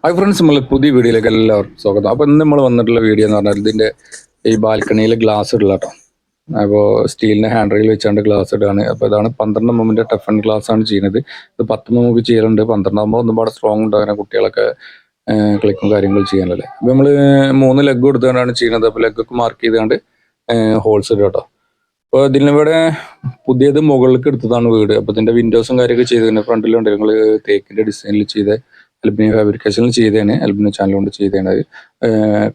Hi friends, നമ്മൾ പുതിയ വീഡിയോയിലേക്ക് എല്ലാവർക്കും സ്വാഗതം. അപ്പോൾ ഇന്ന് നമ്മൾ വന്നിട്ടുള്ള വീഡിയോ എന്ന് പറഞ്ഞാൽ ഇതിൻ്റെ ഈ ബാൽക്കണിയിൽ ഗ്ലാസ് ഇടില്ല കേട്ടോ. അപ്പോൾ സ്റ്റീലിൻ്റെ ഹാൻഡ് റെയിൽ വെച്ചാണ്ട് ഗ്ലാസ് ഇടുകയാണ്. അപ്പോൾ ഇതാണ് 12 mm ടഫൻ ഗ്ലാസ് ആണ് ചെയ്യുന്നത്. ഇത് 10 mm ചെയ്യലുണ്ട്. 12 ആകുമ്പോൾ ഒന്നുപാട് സ്ട്രോങ് ഉണ്ട്. അങ്ങനെ കുട്ടികളൊക്കെ ക്ലിക്കും കാര്യങ്ങൾ ചെയ്യാനല്ലേ. അപ്പോൾ നമ്മൾ 3 ലെഗ് കൊടുത്തുകൊണ്ടാണ് ചെയ്യുന്നത്. അപ്പോൾ ലെഗൊക്കെ മാർക്ക് ചെയ്തുകൊണ്ട് ഹോൾസ് ഇടുക കേട്ടോ. അപ്പോൾ ഇതിനിവിടെ പുതിയത് മുകളിലേക്ക് എടുത്തതാണ് വീട്. അപ്പോൾ ഇതിൻ്റെ വിൻഡോസും കാര്യമൊക്കെ ചെയ്തതിന് ഫ്രണ്ടിലുണ്ട് ഞങ്ങൾ തേക്കിൻ്റെ ഡിസൈനിൽ ചെയ്ത് അലുമിനിയം ഫാബ്രിക്കേഷനിൽ ചെയ്തേനെ, അലുമിനിയം ചാനൽ കൊണ്ട് ചെയ്തേണത്.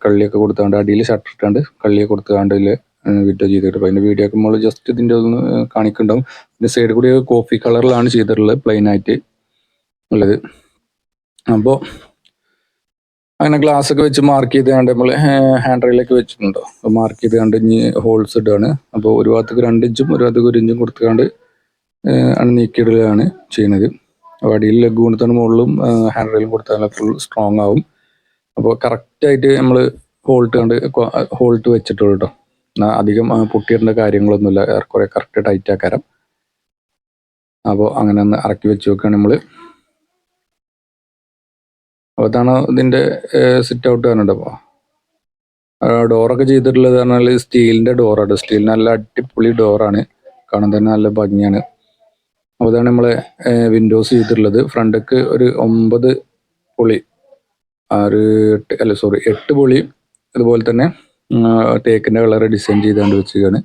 കള്ളിയൊക്കെ കൊടുത്തുകൊണ്ട് അടിയിൽ ഷട്ടർ ഇട്ടാണ്ട് കള്ളിയൊക്കെ കൊടുത്തുകൊണ്ട് ഇതിൽ വീഡിയോ ചെയ്തിട്ട് അതിൻ്റെ വീഡിയോ ഒക്കെ നമ്മൾ ജസ്റ്റ് ഇതിൻ്റെ ഒന്ന് കാണിക്കുന്നുണ്ടാവും. ഇതിൻ്റെ സൈഡ് കൂടി കോഫി കളറിലാണ് ചെയ്തിട്ടുള്ളത്, പ്ലെയിൻ ആയിട്ട് ഉള്ളത്. അപ്പോൾ അങ്ങനെ ഗ്ലാസ് ഒക്കെ വെച്ച് മാർക്ക് ചെയ്തുകൊണ്ട് നമ്മൾ ഹാൻഡ് റെയിലൊക്കെ വെച്ചിട്ടുണ്ടോ, അപ്പോൾ മാർക്ക് ചെയ്തുകൊണ്ട് ഇനി ഹോൾസ് ഇടുകയാണ്. അപ്പോൾ ഒരു ഭാഗത്തേക്ക് 2 ഇഞ്ചും ഒരു ഭാഗത്തേക്ക് 1 ഇഞ്ചും കൊടുത്തുകൊണ്ട് ആണ് നീക്കിയിടുകയാണ് ചെയ്യുന്നത്. അപ്പോൾ അടിയിൽ ലെഗ് കൊടുത്താണ് മുകളിലും ഹാൻഡ് റെയിലും കൊടുത്താൽ ഫുൾ സ്ട്രോങ് ആവും. അപ്പോൾ കറക്റ്റായിട്ട് നമ്മൾ ഹോൾട്ട് വെച്ചിട്ടുള്ളൂ കേട്ടോ. അധികം പൊട്ടിയിടേണ്ട കാര്യങ്ങളൊന്നുമില്ല, കുറേ കറക്റ്റ് ടൈറ്റ് ആക്കാരം. അപ്പോൾ അങ്ങനെ ഒന്ന് ഇറക്കി വെച്ച് വെക്കുകയാണ് നമ്മൾ. അപ്പോൾ അതാണ് ഇതിൻ്റെ സിറ്റ് ഔട്ട് കാണുന്നുണ്ട്. അപ്പോൾ ഡോറൊക്കെ ചെയ്തിട്ടുള്ളത് പറഞ്ഞാൽ സ്റ്റീലിൻ്റെ ഡോറാണ്. സ്റ്റീൽ നല്ല അടിപൊളി ഡോറാണ്, കാണാൻ തന്നെ നല്ല ഭംഗിയാണ്. അപ്പോൾ അതാണ് നമ്മളെ വിൻഡോസ് ചെയ്തിട്ടുള്ളത്. ഫ്രണ്ടൊക്കെ ഒരു 9 പൊളി 8 പൊളി അതുപോലെ തന്നെ തേക്കിൻ്റെ കളർ ഡിസൈൻ ചെയ്തുകൊണ്ട് വെച്ചിരിക്കുകയാണ്.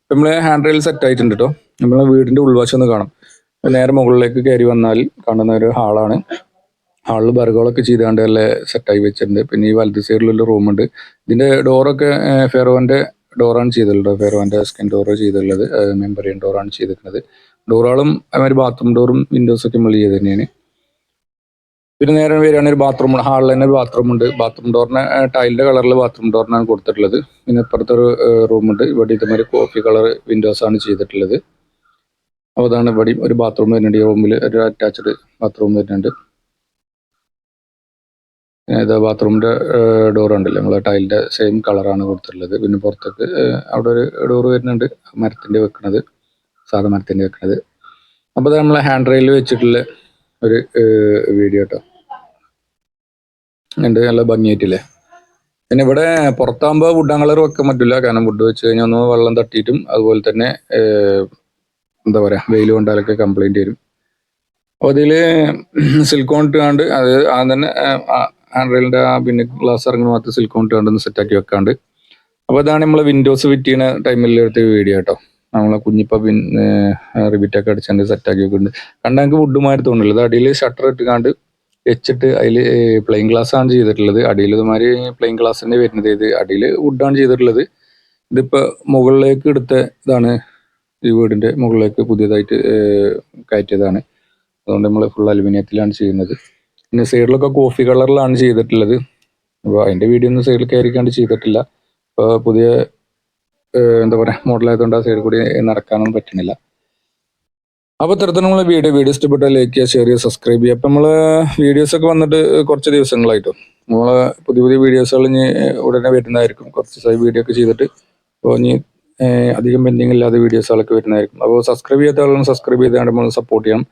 ഇപ്പം നമ്മളെ ഹാൻഡ് റെയിൽ സെറ്റ് ആയിട്ടുണ്ട് കേട്ടോ. നമ്മളെ വീടിൻ്റെ ഉൾവശം ഒന്ന് കാണാം. നേരെ മുകളിലേക്ക് കയറി വന്നാൽ കാണുന്ന ഒരു ഹാളാണ്. ഹാളിൽ ബർഗുകളൊക്കെ ചെയ്തുകൊണ്ട് നല്ല സെറ്റായി വെച്ചിട്ടുണ്ട്. പിന്നെ ഈ വലത് സൈഡിലുള്ള റൂമുണ്ട്. ഇതിൻ്റെ ഡോറൊക്കെ ഫെറോൻ്റെ ഡോറാണ് ചെയ്തിട്ടുള്ളത്. ഫെറോൻ്റെ സ്കിൻ ഡോറ് ചെയ്തിട്ടുള്ളത്, മെമ്പറിയൻ ഡോറാണ് ചെയ്തിട്ടുള്ളത്. ഡോറുകളും അതുമാതിരി ബാത്റൂം ഡോറും വിൻഡോസൊക്കെ നമ്മൾ ചെയ്ത് തന്നെയാണ്. പിന്നെ നേരെ വരികയാണെങ്കിൽ ഒരു ബാത്റൂം, ഹാളിൽ തന്നെ ഒരു ബാത്റൂം ഉണ്ട്. ബാത്റൂം ഡോറിന് ടൈലിൻ്റെ കളറിൽ ബാത്റൂം ഡോറിനാണ് കൊടുത്തിട്ടുള്ളത്. പിന്നെ ഇപ്പുറത്തൊരു റൂമുണ്ട്. ഇവിടെ ഇതുമാതിരി കോഫി കളർ വിൻഡോസാണ് ചെയ്തിട്ടുള്ളത്. അപ്പോൾ അതാണ് ഇവിടെയും ഒരു ബാത്റൂം വരുന്നുണ്ട്. ഈ റൂമിൽ ഒരു അറ്റാച്ച്ഡ് ബാത്റൂം വരുന്നുണ്ട്. ഇത് ബാത്റൂമിൻ്റെ ഡോർ ഉണ്ടല്ലോ, നമ്മൾ ടൈലിൻ്റെ സെയിം കളറാണ് കൊടുത്തിട്ടുള്ളത്. പിന്നെ പുറത്തേക്ക് അവിടെ ഒരു ഡോറ് വരുന്നുണ്ട്, മരത്തിൻ്റെ വെക്കുന്നത്, സാധാ മരത്തിൻ്റെ വെക്കുന്നത്. അപ്പോൾ അത് നമ്മളെ ഹാൻഡ് റെയിൽ വെച്ചിട്ടുള്ള ഒരു വീഡിയോ കേട്ടോ. ഉണ്ട്, നല്ല ഭംഗിയായിട്ടില്ലേ. പിന്നെ ഇവിടെ പുറത്താകുമ്പോൾ വുഡ് കളർ വെക്കാൻ പറ്റില്ല, കാരണം വുഡ് വെച്ച് കഴിഞ്ഞാൽ ഒന്ന് വെള്ളം തട്ടിയിട്ടും അതുപോലെ തന്നെ എന്താ പറയുക, വെയിൽ കൊണ്ടാലൊക്കെ കംപ്ലൈൻറ്റ് വരും. അപ്പോൾ അതിൽ സിലിക്കോൺ ഇട്ടുകൊണ്ട് അത് തന്നെ ഹാൻഡ് റെയിലിൻ്റെ പിന്നെ ഗ്ലാസ് ഇറങ്ങുന്ന മാത്രം സിലിക്കോൺ ഇട്ടുകൊണ്ട് സെറ്റാക്കി വെക്കാണ്ട്. അപ്പോൾ അതാണ് നമ്മളെ വിൻഡോസ് ഫിറ്റ് ചെയ്യുന്ന ടൈമിൽ എടുത്ത വീഡിയോ കേട്ടോ. നമ്മളെ കുഞ്ഞിപ്പോൾ പിന്നെ റിബിറ്റൊക്കെ അടിച്ചാണ്ട് സെറ്റാക്കി വെക്കുന്നുണ്ട്. കണ്ടാൽ നമുക്ക് വുഡുമാതിരി തോന്നില്ല. ഇത് അടിയിൽ ഷട്ടർ ഇട്ടുകൊണ്ട് വെച്ചിട്ട് അതിൽ പ്ലെയിൻ ഗ്ലാസ് ആണ് ചെയ്തിട്ടുള്ളത്. അടിയിൽ ഇതുമാതിരി പ്ലെയിൻ ഗ്ലാസ് തന്നെ വരുന്നത്. ഇത് അടിയിൽ വുഡാണ് ചെയ്തിട്ടുള്ളത്. ഇതിപ്പോൾ മുകളിലേക്ക് എടുത്ത ഇതാണ്, ഈ വീടിൻ്റെ മുകളിലേക്ക് പുതിയതായിട്ട് കയറ്റിയതാണ്. അതുകൊണ്ട് നമ്മൾ ഫുൾ അലുമിനിയത്തിലാണ് ചെയ്യുന്നത്. പിന്നെ സൈഡിലൊക്കെ കോഫി കളറിലാണ് ചെയ്തിട്ടുള്ളത്. അപ്പോൾ അതിൻ്റെ വീഡിയോ ഒന്നും സൈഡിൽ കയറിക്കാണ്ട് ചെയ്തിട്ടില്ല. അപ്പോൾ പുതിയ എന്താ പറയുക മോഡലായതുകൊണ്ട് ആ സൈഡിൽ കൂടി നടക്കാനൊന്നും പറ്റുന്നില്ല. അപ്പോൾ ഇത്തരത്തിൽ നമ്മൾ വീഡിയോ ഇഷ്ടപ്പെട്ടാൽ ലൈക്ക് ചെയ്യുക, ഷെയർ ചെയ്യുക, സബ്സ്ക്രൈബ് ചെയ്യുക. അപ്പം നമ്മൾ വീഡിയോസൊക്കെ വന്നിട്ട് കുറച്ച് ദിവസങ്ങളായിട്ടും നമ്മൾ പുതിയ വീഡിയോസുകൾ ഇനി ഉടനെ വരുന്നതായിരിക്കും. കുറച്ച് ദിവസമായി വീഡിയോ ഒക്കെ ചെയ്തിട്ട്. അപ്പോൾ ഇനി അധികം പെൻഡിങ് ഇല്ലാതെ വീഡിയോസുകളൊക്കെ വരുന്നതായിരിക്കും. അപ്പോൾ സബ്സ്ക്രൈബ് ചെയ്യാത്ത ആളുകൾ സബ്സ്ക്രൈബ് ചെയ്താണ്ട് നമ്മൾ സപ്പോർട്ട് ചെയ്യാം.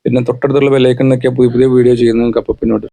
പിന്നെ തൊട്ടടുത്തുള്ള ബെല്ലൈക്കൺ നോക്കിയാൽ പുതിയ വീഡിയോ ചെയ്യുന്ന നിങ്ങൾക്ക് അപ്പം പിന്നോട്ട്